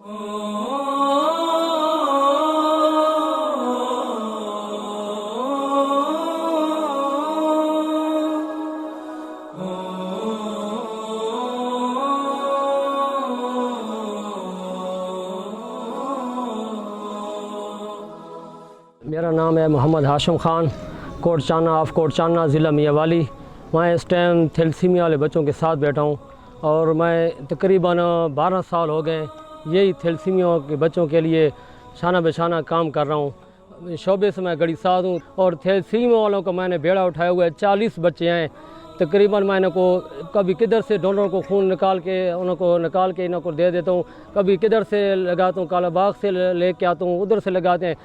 मेरा नाम है मोहम्मद हाशिम ख़ान, कोटचाना ऑफ कोटचाना ज़िला मियाँवाली। मैं इस टाइम थैलेसीमिया वाले बच्चों के साथ बैठा हूँ और मैं तकरीबन 12 साल हो गए यही थैलेसीमिया के बच्चों के लिए शाना बेशाना काम कर रहा हूँ। शोबे से मैं गड़ी साथ हूँ और थैलेसीमिया वालों को मैंने बेड़ा उठाया हुआ है। 40 बच्चे हैं तकरीबन। मैं इनको कभी किधर से डोनर को खून निकाल के इनको दे देता हूँ, कभी किधर से लगाता हूँ, कालाबाग से लेके आता हूँ, उधर से लगाते हैं।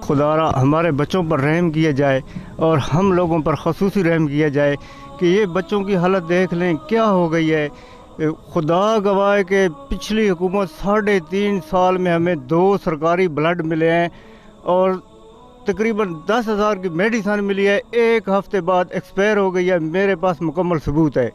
खुदारा हमारे बच्चों पर रहम किया जाए और हम लोगों पर ख़ुसूसी रहम किया जाए कि ये बच्चों की हालत देख लें क्या हो गई है। खुदा गवाह के पिछली हुकूमत 3.5 साल में हमें 2 सरकारी ब्लड मिले हैं और तकरीबन 10,000 की मेडिसिन मिली है। 1 हफ्ते बाद एक्सपायर हो गई है। मेरे पास मुकम्मल सबूत है।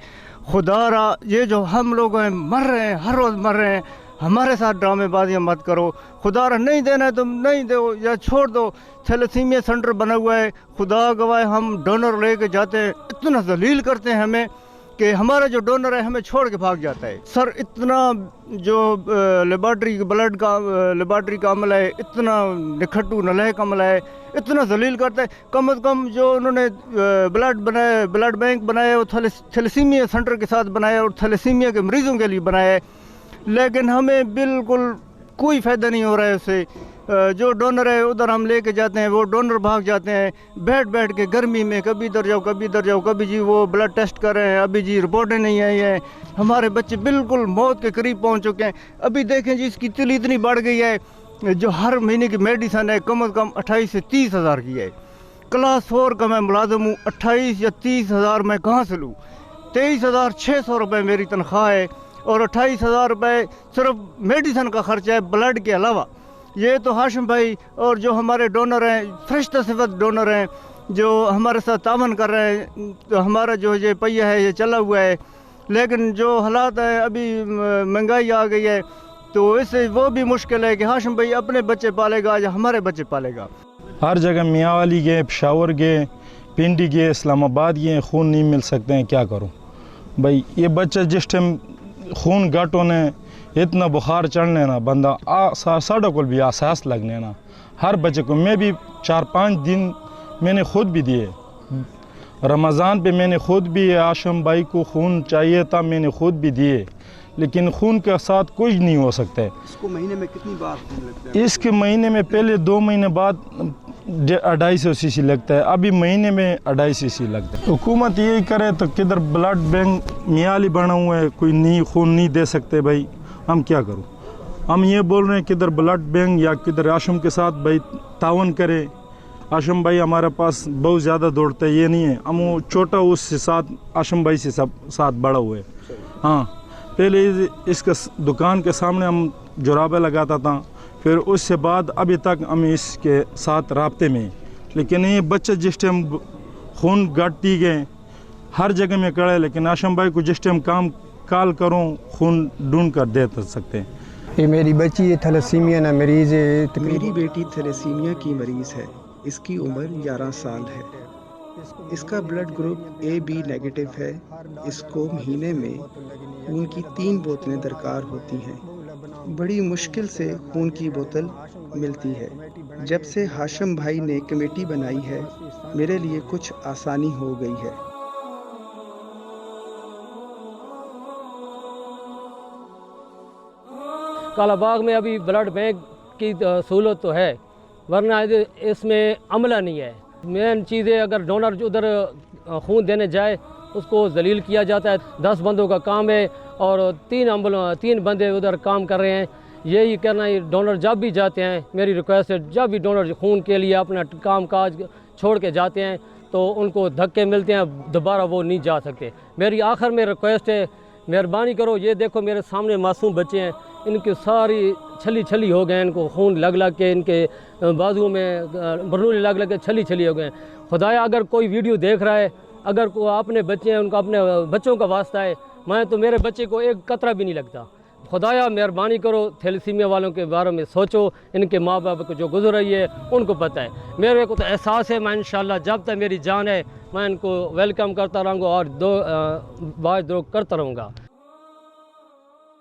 खुदारा ये जो हम लोग हैं मर रहे हैं, हर रोज़ मर रहे हैं। हमारे साथ ड्रामेबाजियाँ मत करो। खुदारा नहीं देना है तुम नहीं दो या छोड़ दो। थैलेसीमिया सेंटर बना हुआ है, खुदा गवाह हम डोनर लेके जाते हैं, इतना जलील करते हैं हमें कि हमारा जो डोनर है हमें छोड़ के भाग जाता है। सर इतना जो लेबॉर्ट्री का अमल है, इतना निखट्टू नलायक अमल है, इतना जलील करता है। कम अज़ कम जो उन्होंने ब्लड बैंक बनाया वो थैलेसीमिया सेंटर के साथ बनाया और थैलेसीमिया के मरीज़ों के लिए बनाया है, लेकिन हमें बिल्कुल कोई फ़ायदा नहीं हो रहा है उससे। जो डोनर है उधर हम लेके जाते हैं, वो डोनर भाग जाते हैं बैठ के गर्मी में, कभी इधर जाओ कभी जी वो ब्लड टेस्ट कर रहे हैं, अभी जी रिपोर्टें नहीं आई हैं। हमारे बच्चे बिल्कुल मौत के करीब पहुंच चुके हैं। अभी देखें जी इसकी तिल इतनी बढ़ गई है, जो हर महीने की मेडिसिन है कम से कम 28 से 30 हज़ार की है। क्लास 4 का मैं मुलाजिम हूँ, 28 या 30 हज़ार मैं कहाँ से लूँ? 23,600 रुपये मेरी तनख्वाह है और 28,000 रुपये सिर्फ मेडिसिन का खर्चा है ब्लड के अलावा। ये तो हाशिम भाई और जो हमारे डोनर हैं, फरिश्ता सिफत डोनर हैं, जो हमारे साथ तावन कर रहे हैं, तो हमारा जो ये पहिया है ये चला हुआ है। लेकिन जो हालात हैं अभी महंगाई आ गई है तो इससे वो भी मुश्किल है कि हाशिम भाई अपने बच्चे पालेगा या हमारे बच्चे पालेगा। हर जगह मियाँवाली गए, पेशावर गए, पिंडी गए, इस्लामाबाद गए, खून नहीं मिल सकते हैं, क्या करूँ भाई। ये बच्चा जिस टाइम खून घट होने इतना बुखार चढ़ने ना बंदा साढ़े को भी एहसास लगने ना हर बच्चे को। मैं भी 4-5 दिन मैंने खुद भी दिए, रमज़ान पे मैंने खुद भी आशम भाई को खून चाहिए था, मैंने खुद भी दिए, लेकिन खून के साथ कुछ नहीं हो सकता है। इसको महीने में कितनी बार खून लगता है? इसके महीने में पहले 2 महीने बाद 250 सीसी लगता है, अभी महीने में 250 सीसी लगता है। हुकूमत यही करे तो किधर ब्लड बैंक मियाली बना हुआ है, कोई नहीं खून नहीं दे सकते भाई, हम क्या करूं। हम ये बोल रहे हैं किधर ब्लड बैंक या किधर आशम के साथ भाई तावन करे। आशम भाई हमारे पास बहुत ज़्यादा दौड़ता है, ये नहीं है हम वो छोटा उससे साथ आशम भाई से सब साथ बड़ा हुए। हाँ पहले इसके दुकान के सामने हम जुराबे लगाता था, फिर उससे बाद अभी तक हम इसके साथ राब्ते में। लेकिन ये बच्चे जिस टाइम खून घटती गए हर जगह में कड़े, लेकिन आशम भाई को जिस टाइम काम कॉल करूं खून ढूंढ कर दे सकते हैं। ये मेरी बच्ची है थैलेसीमिया ना मरीज़ है। मेरी बेटी थैलेसीमिया की मरीज़ है, इसकी उम्र 11 साल है। इसका ब्लड ग्रुप AB नेगेटिव है। इसको महीने में खून की 3 बोतलें दरकार होती हैं। बड़ी मुश्किल से खून की बोतल मिलती है। जब से हाशिम भाई ने कमेटी बनाई है मेरे लिए कुछ आसानी हो गई है। कालाबाग में अभी ब्लड बैंक की सहूलत तो है, वरना इसमें अमला नहीं है। मेन चीज़ है अगर डोनर उधर खून देने जाए उसको जलील किया जाता है। 10 बंदों का काम है और 3 बंदे उधर काम कर रहे हैं। यही करना है, डोनर जब भी जाते हैं, मेरी रिक्वेस्ट है जब भी डोनर खून के लिए अपना काम काज छोड़ के जाते हैं तो उनको धक्के मिलते हैं, दोबारा वो नहीं जा सकते। मेरी आखिर में रिक्वेस्ट है, मेहरबानी करो, ये देखो मेरे सामने मासूम बच्चे हैं, इनकी सारी छली हो गए, इनको खून लग के इनके बाजुओं में बरनूले लग के छली हो गए। खुदाया अगर कोई वीडियो देख रहा है अगर को अपने बच्चे हैं उनका अपने बच्चों का वास्ता है, मैं तो मेरे बच्चे को एक कतरा भी नहीं लगता। खुदाया मेहरबानी करो, थैलेसीमिया वालों के बारे में सोचो, इनके माँ बाप को जो गुजर रही है उनको पता है। मेरे को तो एहसास है, मैं इंशाल्लाह जब तक मेरी जान है मैं इनको वेलकम करता रहूँगा और बाज दो करता रहूँगा।